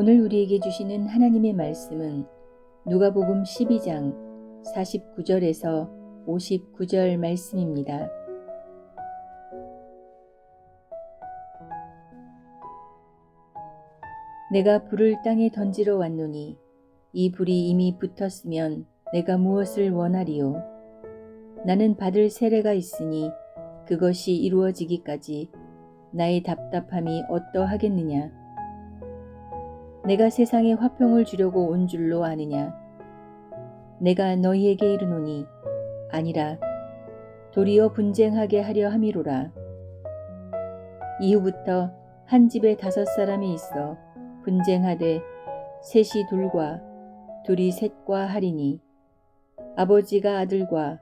오늘 우리에게 주시는 하나님의 말씀은 누가복음 12장 49절에서 59절 말씀입니다. 내가 불을 땅에 던지러 왔노니 이 불이 이미 붙었으면 내가 무엇을 원하리요? 나는 받을 세례가 있으니 그것이 이루어지기까지 나의 답답함이 어떠하겠느냐? 내가 세상에 화평을 주려고 온 줄로 아느냐? 내가 너희에게 이르노니 아니라 도리어 분쟁하게 하려 함이로라. 이후부터 한 집에 5사람이 있어 분쟁하되 셋이 둘과 둘이 셋과 하리니 아버지가 아들과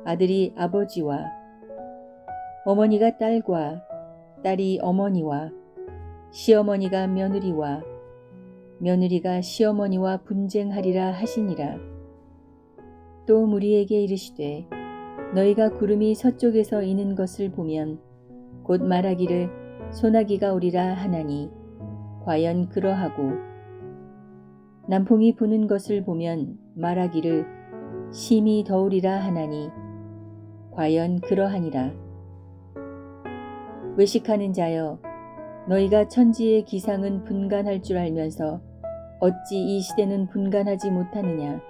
아들이 아버지와 어머니가 딸과 딸이 어머니와 시어머니가 며느리와 며느리가 시어머니와 분쟁하리라 하시니라. 또 무리에게 이르시되 너희가 구름이 서쪽에서 이는 것을 보면 곧 말하기를 소나기가 오리라 하나니 과연 그러하고 남풍이 부는 것을 보면 말하기를 심히 더우리라 하나니 과연 그러하니라. 외식하는 자여, 너희가 천지의 기상은 분간할 줄 알면서 어찌 이 시대는 분간하지 못하느냐?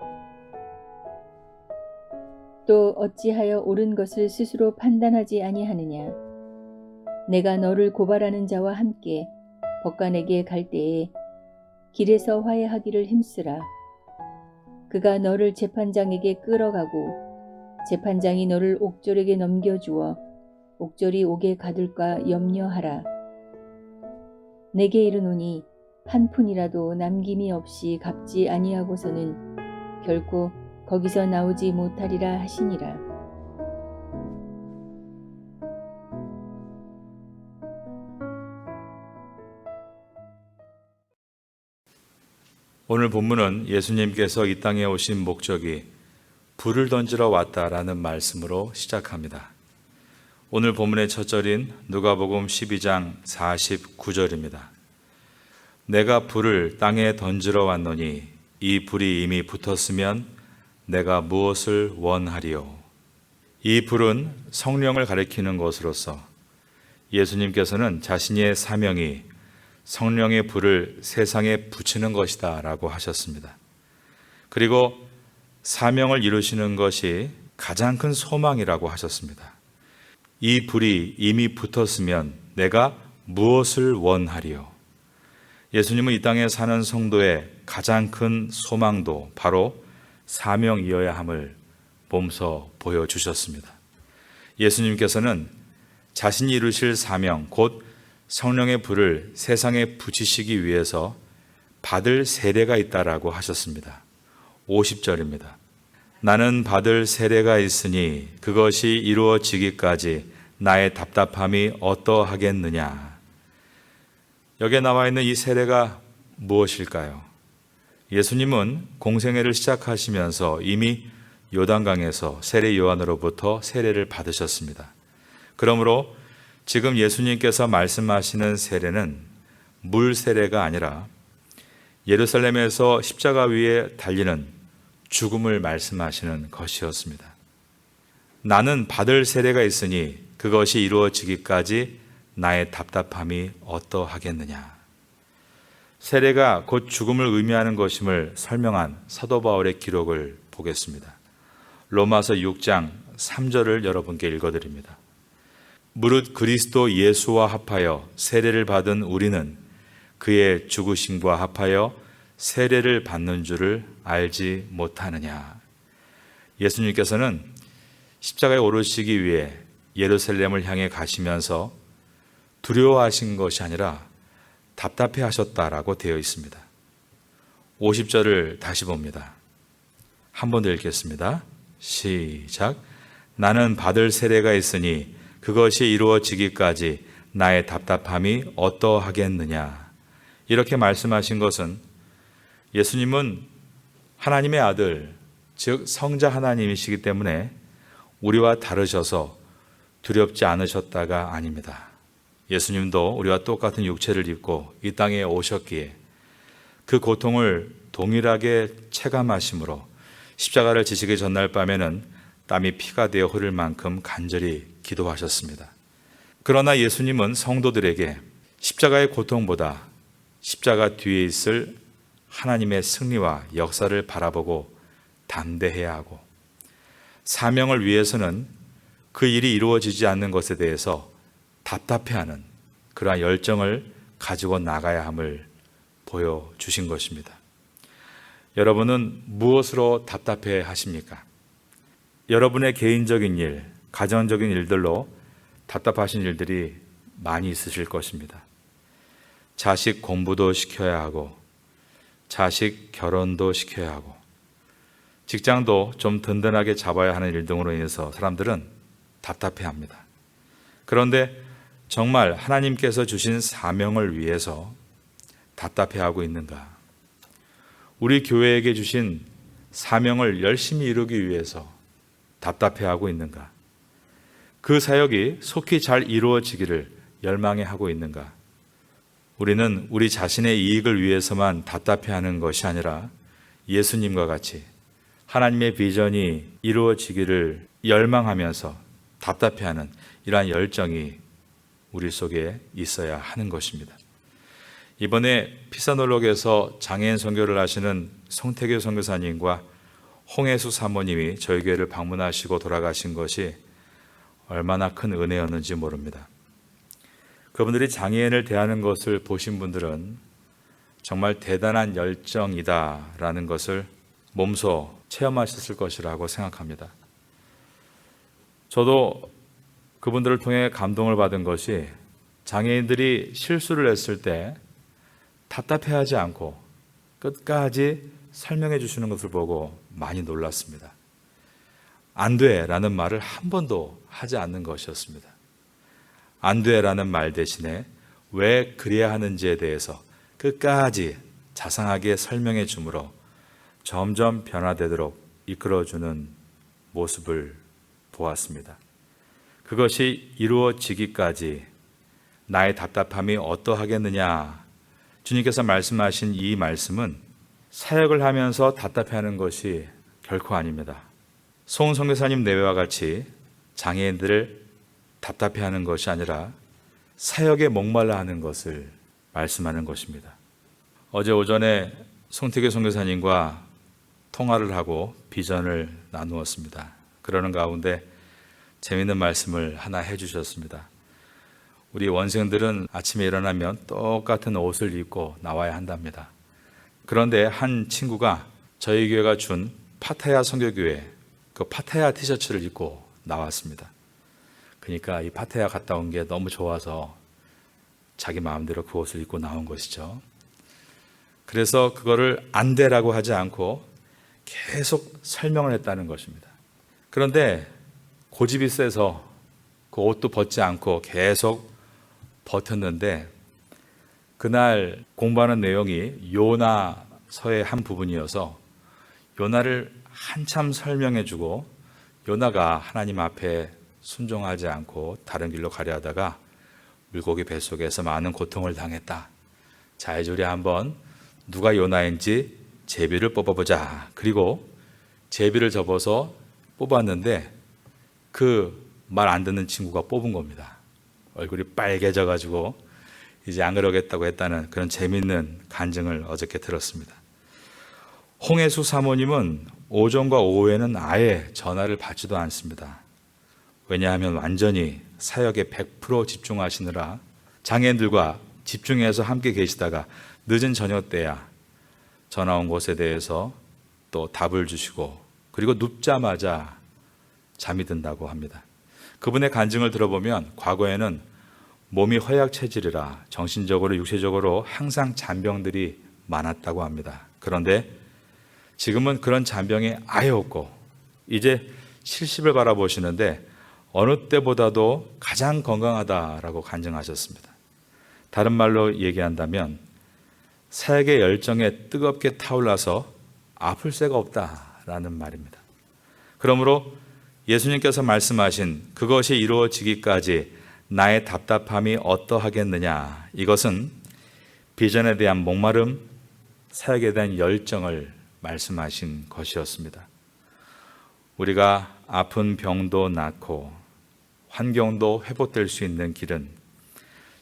또 어찌하여 옳은 것을 스스로 판단하지 아니하느냐? 내가 너를 고발하는 자와 함께 법관에게 갈 때에 길에서 화해하기를 힘쓰라. 그가 너를 재판장에게 끌어가고 재판장이 너를 옥졸에게 넘겨주어 옥졸이 옥에 가둘까 염려하라. 내게 이르노니 한 푼이라도 남김이 없이 갚지 아니하고서는 결코 거기서 나오지 못하리라 하시니라. 오늘 본문은 예수님께서 이 땅에 오신 목적이 불을 던지러 왔다라는 말씀으로 시작합니다. 오늘 본문의 첫 절인 누가복음 12장 49절입니다. 내가 불을 땅에 던지러 왔노니 이 불이 이미 붙었으면 내가 무엇을 원하리요? 이 불은 성령을 가리키는 것으로서 예수님께서는 자신의 사명이 성령의 불을 세상에 붙이는 것이다 라고 하셨습니다. 그리고 사명을 이루시는 것이 가장 큰 소망이라고 하셨습니다. 이 불이 이미 붙었으면 내가 무엇을 원하리요? 예수님은 이 땅에 사는 성도의 가장 큰 소망도 바로 사명이어야 함을 몸소 보여주셨습니다. 예수님께서는 자신이 이루실 사명, 곧 성령의 불을 세상에 붙이시기 위해서 받을 세례가 있다라고 하셨습니다. 50절입니다. 나는 받을 세례가 있으니 그것이 이루어지기까지 나의 답답함이 어떠하겠느냐. 여기에 나와 있는 이 세례가 무엇일까요? 예수님은 공생애를 시작하시면서 이미 요단강에서 세례 요한으로부터 세례를 받으셨습니다. 그러므로 지금 예수님께서 말씀하시는 세례는 물 세례가 아니라 예루살렘에서 십자가 위에 달리는 죽음을 말씀하시는 것이었습니다. 나는 받을 세례가 있으니 그것이 이루어지기까지 나의 답답함이 어떠하겠느냐. 세례가 곧 죽음을 의미하는 것임을 설명한 사도 바울의 기록을 보겠습니다. 로마서 6장 3절을 여러분께 읽어드립니다. 무릇 그리스도 예수와 합하여 세례를 받은 우리는 그의 죽으심과 합하여 세례를 받는 줄을 알지 못하느냐. 예수님께서는 십자가에 오르시기 위해 예루살렘을 향해 가시면서 두려워하신 것이 아니라 답답해 하셨다라고 되어 있습니다. 50절을 다시 봅니다. 한 번 더 읽겠습니다. 시작. 나는 받을 세례가 있으니 그것이 이루어지기까지 나의 답답함이 어떠하겠느냐. 이렇게 말씀하신 것은 예수님은 하나님의 아들, 즉 성자 하나님이시기 때문에 우리와 다르셔서 두렵지 않으셨다가 아닙니다. 예수님도 우리와 똑같은 육체를 입고 이 땅에 오셨기에 그 고통을 동일하게 체감하심으로 십자가를 지시기 전날 밤에는 땀이 피가 되어 흐를 만큼 간절히 기도하셨습니다. 그러나 예수님은 성도들에게 십자가의 고통보다 십자가 뒤에 있을 하나님의 승리와 역사를 바라보고 담대해야 하고, 사명을 위해서는 그 일이 이루어지지 않는 것에 대해서 답답해하는 그러한 열정을 가지고 나가야 함을 보여주신 것입니다. 여러분은 무엇으로 답답해 하십니까? 여러분의 개인적인 일, 가정적인 일들로 답답하신 일들이 많이 있으실 것입니다. 자식 공부도 시켜야 하고, 자식 결혼도 시켜야 하고, 직장도 좀 든든하게 잡아야 하는 일 등으로 인해서 사람들은 답답해합니다. 그런데 정말 하나님께서 주신 사명을 위해서 답답해하고 있는가? 우리 교회에게 주신 사명을 열심히 이루기 위해서 답답해하고 있는가? 그 사역이 속히 잘 이루어지기를 열망해하고 있는가? 우리는 우리 자신의 이익을 위해서만 답답해하는 것이 아니라 예수님과 같이 하나님의 비전이 이루어지기를 열망하면서 답답해하는 이러한 열정이 우리 속에 있어야 하는 것입니다. 이번에 피사놀록에서 장애인 선교를 하시는 송태교 선교사님과 홍혜수 사모님이 저희 교회를 방문하시고 돌아가신 것이 얼마나 큰 은혜였는지 모릅니다. 그분들이 장애인을 대하는 것을 보신 분들은 정말 대단한 열정이다라는 것을 몸소 체험하셨을 것이라고 생각합니다. 저도 그분들을 통해 감동을 받은 것이 장애인들이 실수를 했을 때 답답해하지 않고 끝까지 설명해 주시는 것을 보고 많이 놀랐습니다. 안 돼라는 말을 한 번도 하지 않는 것이었습니다. 안 돼라는 말 대신에 왜 그래야 하는지에 대해서 끝까지 자상하게 설명해 주므로 점점 변화되도록 이끌어주는 모습을 보았습니다. 그것이 이루어지기까지 나의 답답함이 어떠하겠느냐. 주님께서 말씀하신 이 말씀은 사역을 하면서 답답해하는 것이 결코 아닙니다. 송 선교사님 내외와 같이 장애인들을 답답해하는 것이 아니라 사역에 목말라 하는 것을 말씀하는 것입니다. 어제 오전에 송태교 선교사님과 통화를 하고 비전을 나누었습니다. 그러는 가운데 재미있는 말씀을 하나 해주셨습니다. 우리 원생들은 아침에 일어나면 똑같은 옷을 입고 나와야 한답니다. 그런데 한 친구가 저희 교회가 준 파타야 선교교회 그 파타야 티셔츠를 입고 나왔습니다. 그러니까 이 파타야 갔다 온 게 너무 좋아서 자기 마음대로 그 옷을 입고 나온 것이죠. 그래서 그거를 안 돼라고 하지 않고 계속 설명을 했다는 것입니다. 그런데 고집이 세서 그 옷도 벗지 않고 계속 버텼는데 그날 공부하는 내용이 요나서의 한 부분이어서 요나를 한참 설명해주고 요나가 하나님 앞에 순종하지 않고 다른 길로 가려 하다가 물고기 뱃속에서 많은 고통을 당했다. 자, 이제 우리 한번 누가 요나인지 제비를 뽑아보자. 그리고 제비를 접어서 뽑았는데 그 말 안 듣는 친구가 뽑은 겁니다. 얼굴이 빨개져 가지고 이제 안 그러겠다고 했다는 그런 재미있는 간증을 어저께 들었습니다. 홍혜수 사모님은 오전과 오후에는 아예 전화를 받지도 않습니다. 왜냐하면 완전히 사역에 100% 집중하시느라 장애인들과 집중해서 함께 계시다가 늦은 저녁 때야 전화 온 것에 대해서 또 답을 주시고 그리고 눕자마자 잠이 든다고 합니다. 그분의 간증을 들어보면 과거에는 몸이 허약 체질이라 정신적으로 육체적으로 항상 잔병들이 많았다고 합니다. 그런데 지금은 그런 잔병이 아예 없고 이제 70을 바라보시는데 어느 때보다도 가장 건강하다라고 간증하셨습니다. 다른 말로 얘기한다면 사역의 열정에 뜨겁게 타올라서 아플 새가 없다라는 말입니다. 그러므로 예수님께서 말씀하신 그것이 이루어지기까지 나의 답답함이 어떠하겠느냐, 이것은 비전에 대한 목마름, 사역에 대한 열정을 말씀하신 것이었습니다. 우리가 아픈 병도 낫고 환경도 회복될 수 있는 길은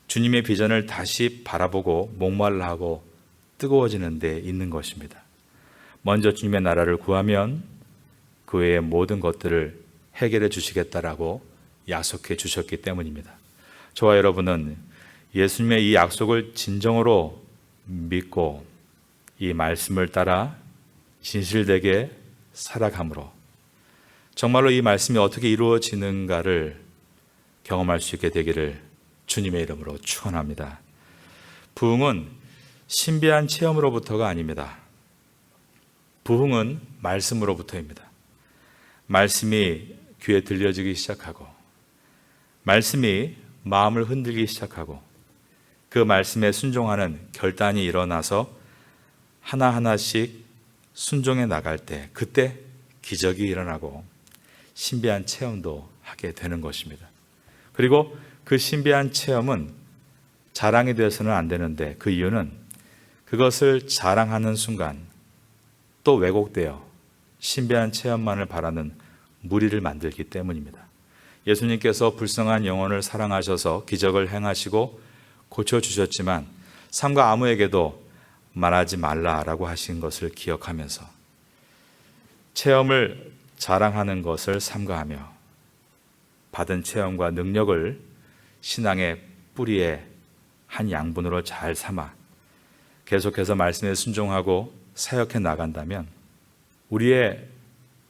주님의 비전을 다시 바라보고 목말라 하고 뜨거워지는 데 있는 것입니다. 먼저 주님의 나라를 구하면 그 외의 모든 것들을 해결해 주시겠다라고 약속해 주셨기 때문입니다. 저와 여러분은 예수님의 이 약속을 진정으로 믿고 이 말씀을 따라 진실되게 살아감으로 정말로 이 말씀이 어떻게 이루어지는가를 경험할 수 있게 되기를 주님의 이름으로 축원합니다. 부흥은 신비한 체험으로부터가 아닙니다. 부흥은 말씀으로부터입니다. 말씀이 귀에 들려지기 시작하고 말씀이 마음을 흔들기 시작하고 그 말씀에 순종하는 결단이 일어나서 하나하나씩 순종해 나갈 때 그때 기적이 일어나고 신비한 체험도 하게 되는 것입니다. 그리고 그 신비한 체험은 자랑이 되어서는 안 되는데 그 이유는 그것을 자랑하는 순간 또 왜곡되어 신비한 체험만을 바라는 무리를 만들기 때문입니다. 예수님께서 불쌍한 영혼을 사랑하셔서 기적을 행하시고 고쳐주셨지만 삶과 아무에게도 말하지 말라라고 하신 것을 기억하면서 체험을 자랑하는 것을 삼가하며 받은 체험과 능력을 신앙의 뿌리의 한 양분으로 잘 삼아 계속해서 말씀에 순종하고 사역해 나간다면 우리의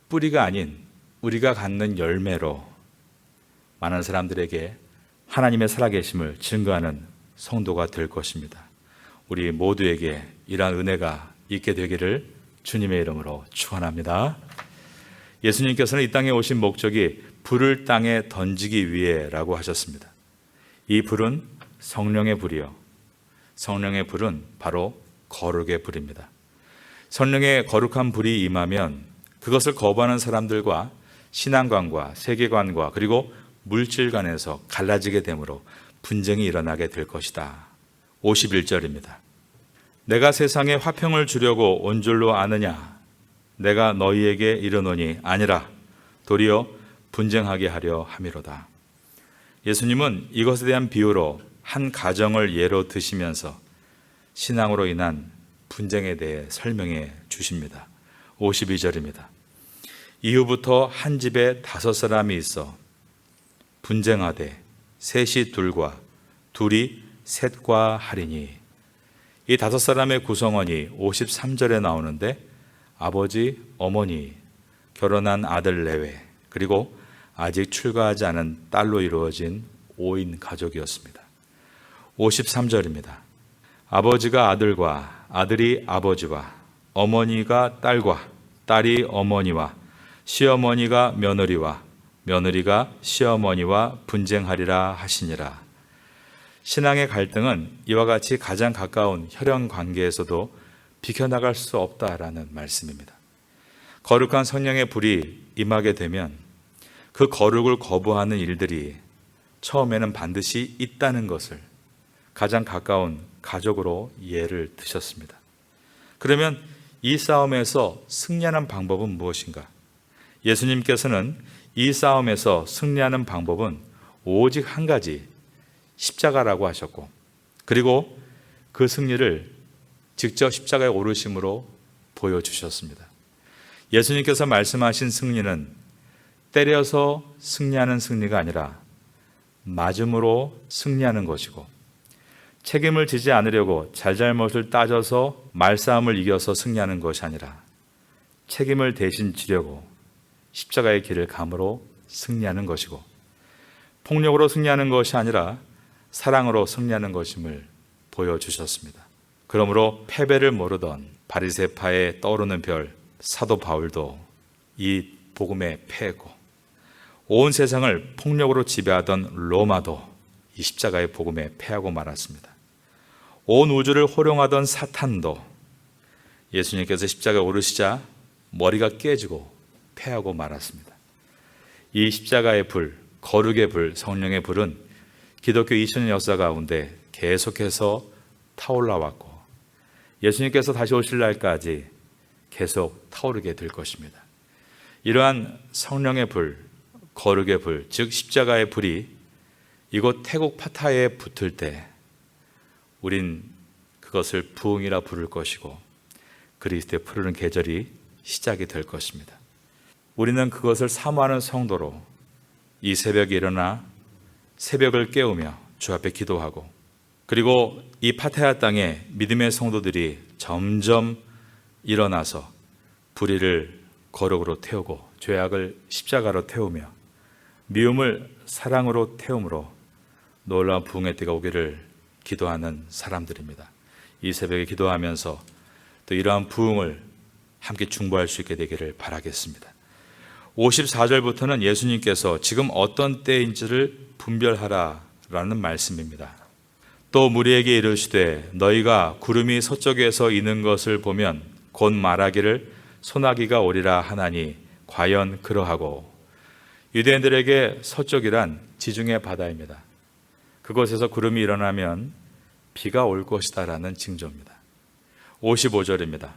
뿌리가 아닌 우리가 갖는 열매로 많은 사람들에게 하나님의 살아계심을 증거하는 성도가 될 것입니다. 우리 모두에게 이러한 은혜가 있게 되기를 주님의 이름으로 축원합니다. 예수님께서는 이 땅에 오신 목적이 불을 땅에 던지기 위해라고 하셨습니다. 이 불은 성령의 불이요. 성령의 불은 바로 거룩의 불입니다. 성령의 거룩한 불이 임하면 그것을 거부하는 사람들과 신앙관과 세계관과 그리고 물질관에서 갈라지게 되므로 분쟁이 일어나게 될 것이다. 51절입니다. 내가 세상에 화평을 주려고 온 줄로 아느냐? 내가 너희에게 이르노니 아니라 도리어 분쟁하게 하려 함이로다. 예수님은 이것에 대한 비유로 한 가정을 예로 드시면서 신앙으로 인한 분쟁에 대해 설명해 주십니다. 52절입니다. 이후부터 한 집에 5사람이 있어 분쟁하되 셋이 둘과 둘이 셋과 하리니 이 5사람의 구성원이 53절에 나오는데 아버지, 어머니, 결혼한 아들 내외 그리고 아직 출가하지 않은 딸로 이루어진 5인 가족이었습니다. 53절입니다. 아버지가 아들과 아들이 아버지와 어머니가 딸과 딸이 어머니와 시어머니가 며느리와 며느리가 시어머니와 분쟁하리라 하시니라. 신앙의 갈등은 이와 같이 가장 가까운 혈연 관계에서도 비켜나갈 수 없다라는 말씀입니다. 거룩한 성령의 불이 임하게 되면 그 거룩을 거부하는 일들이 처음에는 반드시 있다는 것을 가장 가까운 가족으로 예를 드셨습니다. 그러면 이 싸움에서 승리하는 방법은 무엇인가? 예수님께서는 이 싸움에서 승리하는 방법은 오직 한 가지, 십자가라고 하셨고 그리고 그 승리를 직접 십자가에 오르심으로 보여주셨습니다. 예수님께서 말씀하신 승리는 때려서 승리하는 승리가 아니라 맞음으로 승리하는 것이고 책임을 지지 않으려고 잘잘못을 따져서 말싸움을 이겨서 승리하는 것이 아니라 책임을 대신 지려고 십자가의 길을 감으로 승리하는 것이고 폭력으로 승리하는 것이 아니라 사랑으로 승리하는 것임을 보여주셨습니다. 그러므로 패배를 모르던 바리새파의 떠오르는 별 사도 바울도 이 복음의 패고 온 세상을 폭력으로 지배하던 로마도 이 십자가의 복음에 패하고 말았습니다. 온 우주를 호령하던 사탄도 예수님께서 십자가에 오르시자 머리가 깨지고 패하고 말았습니다. 이 십자가의 불, 거룩의 불, 성령의 불은 기독교 2000년 역사 가운데 계속해서 타올라왔고 예수님께서 다시 오실 날까지 계속 타오르게 될 것입니다. 이러한 성령의 불, 거룩의 불, 즉 십자가의 불이 이곳 태국 파타야에 붙을 때 우린 그것을 부흥이라 부를 것이고 그리스도의 푸르는 계절이 시작이 될 것입니다. 우리는 그것을 사모하는 성도로 이 새벽에 일어나 새벽을 깨우며 주 앞에 기도하고, 그리고 이 파타야 땅에 믿음의 성도들이 점점 일어나서 불의를 거룩으로 태우고 죄악을 십자가로 태우며 미움을 사랑으로 태움으로 놀라운 부흥의 때가 오기를 기도하는 사람들입니다. 이 새벽에 기도하면서 또 이러한 부흥을 함께 중보할 수 있게 되기를 바라겠습니다. 54절부터는 예수님께서 지금 어떤 때인지를 분별하라라는 말씀입니다. 또 무리에게 이르시되 너희가 구름이 서쪽에서 이는 것을 보면 곧 말하기를 소나기가 오리라 하나니 과연 그러하고. 유대인들에게 서쪽이란 지중해 바다입니다. 그곳에서 구름이 일어나면 비가 올 것이다라는 징조입니다. 55절입니다.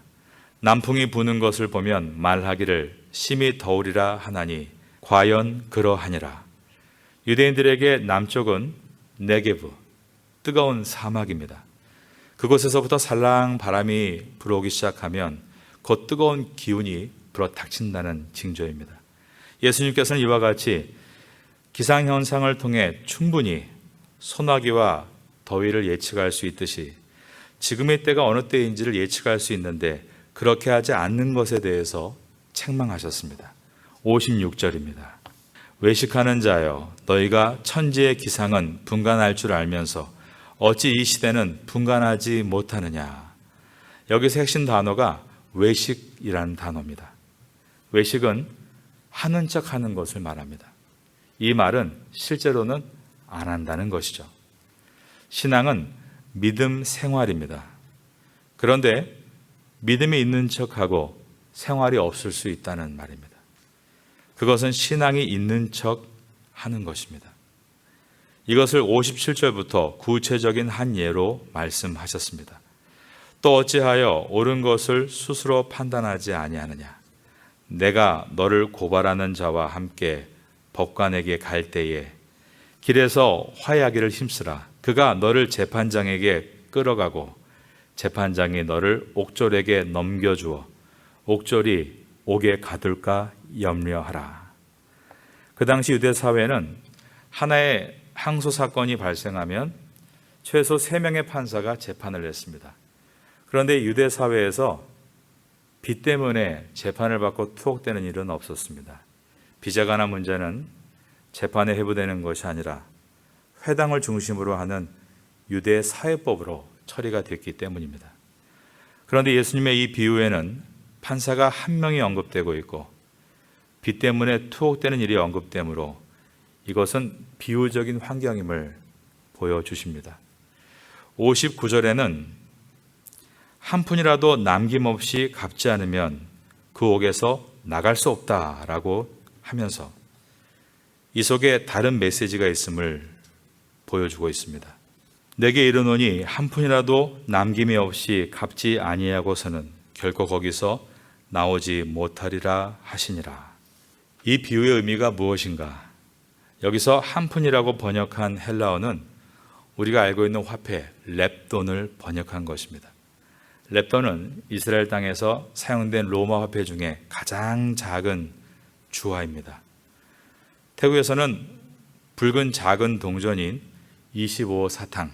남풍이 부는 것을 보면 말하기를 심히 더우리라 하나니 과연 그러하니라. 유대인들에게 남쪽은 네게브, 뜨거운 사막입니다. 그곳에서부터 살랑 바람이 불어오기 시작하면 곧 뜨거운 기운이 불어닥친다는 징조입니다. 예수님께서는 이와 같이 기상현상을 통해 충분히 소나기와 더위를 예측할 수 있듯이 지금의 때가 어느 때인지를 예측할 수 있는데 그렇게 하지 않는 것에 대해서 책망하셨습니다. 56절입니다. 외식하는 자여, 너희가 천지의 기상은 분간할 줄 알면서 어찌 이 시대는 분간하지 못하느냐. 여기서 핵심 단어가 외식이라는 단어입니다. 외식은 하는 척 하는 것을 말합니다. 이 말은 실제로는 안 한다는 것이죠. 신앙은 믿음 생활입니다. 그런데 믿음이 있는 척하고 생활이 없을 수 있다는 말입니다. 그것은 신앙이 있는 척 하는 것입니다. 이것을 57절부터 구체적인 한 예로 말씀하셨습니다. 또 어찌하여 옳은 것을 스스로 판단하지 아니하느냐. 내가 너를 고발하는 자와 함께 법관에게 갈 때에 길에서 화해하기를 힘쓰라. 그가 너를 재판장에게 끌어가고 재판장이 너를 옥졸에게 넘겨주어 옥졸이 옥에 가둘까 염려하라. 그 당시 유대 사회는 하나의 항소 사건이 발생하면 최소 3명의 판사가 재판을 했습니다. 그런데 유대 사회에서 빚 때문에 재판을 받고 투옥되는 일은 없었습니다. 빚에 관한 문제는 재판에 회부되는 것이 아니라 회당을 중심으로 하는 유대 사회법으로 처리가 됐기 때문입니다. 그런데 예수님의 이 비유에는 판사가 한 명이 언급되고 있고 빚 때문에 투옥되는 일이 언급되므로 이것은 비유적인 환경임을 보여주십니다. 59절에는 한 푼이라도 남김없이 갚지 않으면 그 옥에서 나갈 수 없다라고 하면서 이 속에 다른 메시지가 있음을 보여주고 있습니다. 내게 이르노니 한 푼이라도 남김이 없이 갚지 아니하고서는 결코 거기서 나오지 못하리라 하시니라. 이 비유의 의미가 무엇인가? 여기서 한 푼이라고 번역한 헬라어는 우리가 알고 있는 화폐 렙돈을 번역한 것입니다. 렙돈은 이스라엘 땅에서 사용된 로마 화폐 중에 가장 작은 주화입니다. 태국에서는 붉은 작은 동전인 25사탕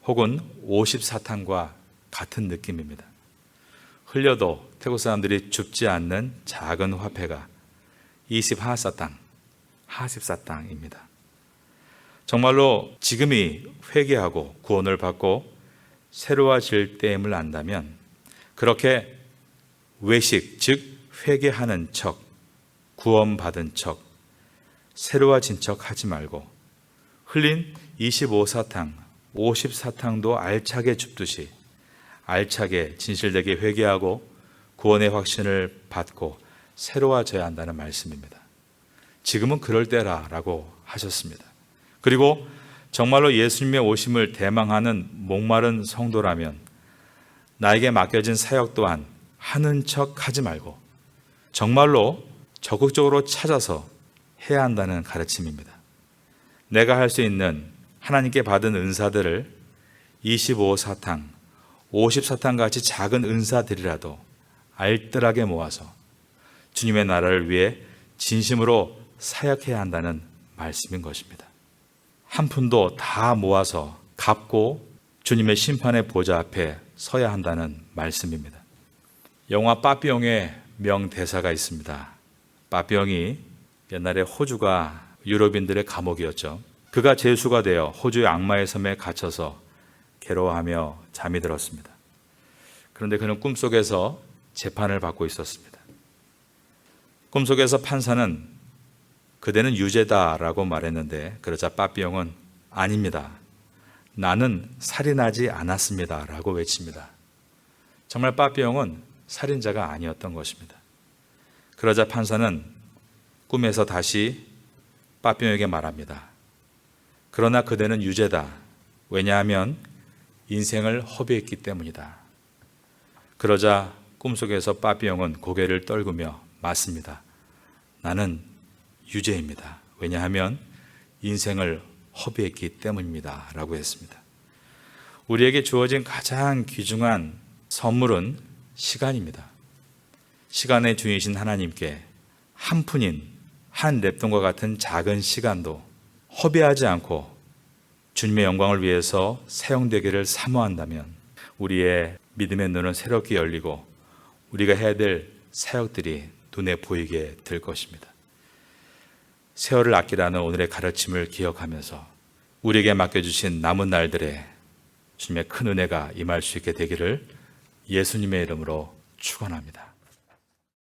혹은 50사탕과 같은 느낌입니다. 흘려도 태국 사람들이 줍지 않는 작은 화폐가 20하사탕, 하십사탕입니다. 정말로 지금이 회개하고 구원을 받고 새로워질 때임을 안다면 그렇게 외식, 즉 회개하는 척, 구원받은 척, 새로워진 척 하지 말고 흘린 25사탕, 50사탕도 알차게 줍듯이 알차게 진실되게 회개하고 구원의 확신을 받고 새로워져야 한다는 말씀입니다. 지금은 그럴 때라라고 하셨습니다. 그리고 정말로 예수님의 오심을 대망하는 목마른 성도라면 나에게 맡겨진 사역 또한 하는 척 하지 말고 정말로 적극적으로 찾아서 해야 한다는 가르침입니다. 내가 할 수 있는 하나님께 받은 은사들을 25사탕, 50사탕 같이 작은 은사들이라도 알뜰하게 모아서 주님의 나라를 위해 진심으로 사역해야 한다는 말씀인 것입니다. 한 푼도 다 모아서 갚고 주님의 심판의 보좌 앞에 서야 한다는 말씀입니다. 영화 빠삐용의 명대사가 있습니다. 빠삐용이 옛날에 호주가 유럽인들의 감옥이었죠. 그가 죄수가 되어 호주의 악마의 섬에 갇혀서 괴로워하며 잠이 들었습니다. 그런데 그는 꿈속에서 재판을 받고 있었습니다. 꿈속에서 판사는 그대는 유죄다라고 말했는데 그러자 빠삐용은 아닙니다. 나는 살인하지 않았습니다 라고 외칩니다. 정말 빠삐용은 살인자가 아니었던 것입니다. 그러자 판사는 꿈에서 다시 빠삐용에게 말합니다. 그러나 그대는 유죄다. 왜냐하면 인생을 허비했기 때문이다. 그러자 꿈속에서 빠삐용은 고개를 떨구며 맞습니다. 나는 유죄입니다. 왜냐하면 인생을 허비했기 때문입니다. 라고 했습니다. 우리에게 주어진 가장 귀중한 선물은 시간입니다. 시간의 주인이신 하나님께 한 푼인 한 랩돈과 같은 작은 시간도 허비하지 않고 주님의 영광을 위해서 사용되기를 사모한다면 우리의 믿음의 눈은 새롭게 열리고 우리가 해야 될 사역들이 눈에 보이게 될 것입니다. 세월을 아끼라는 오늘의 가르침을 기억하면서 우리에게 맡겨주신 남은 날들에 주님의 큰 은혜가 임할 수 있게 되기를 예수님의 이름으로 축원합니다.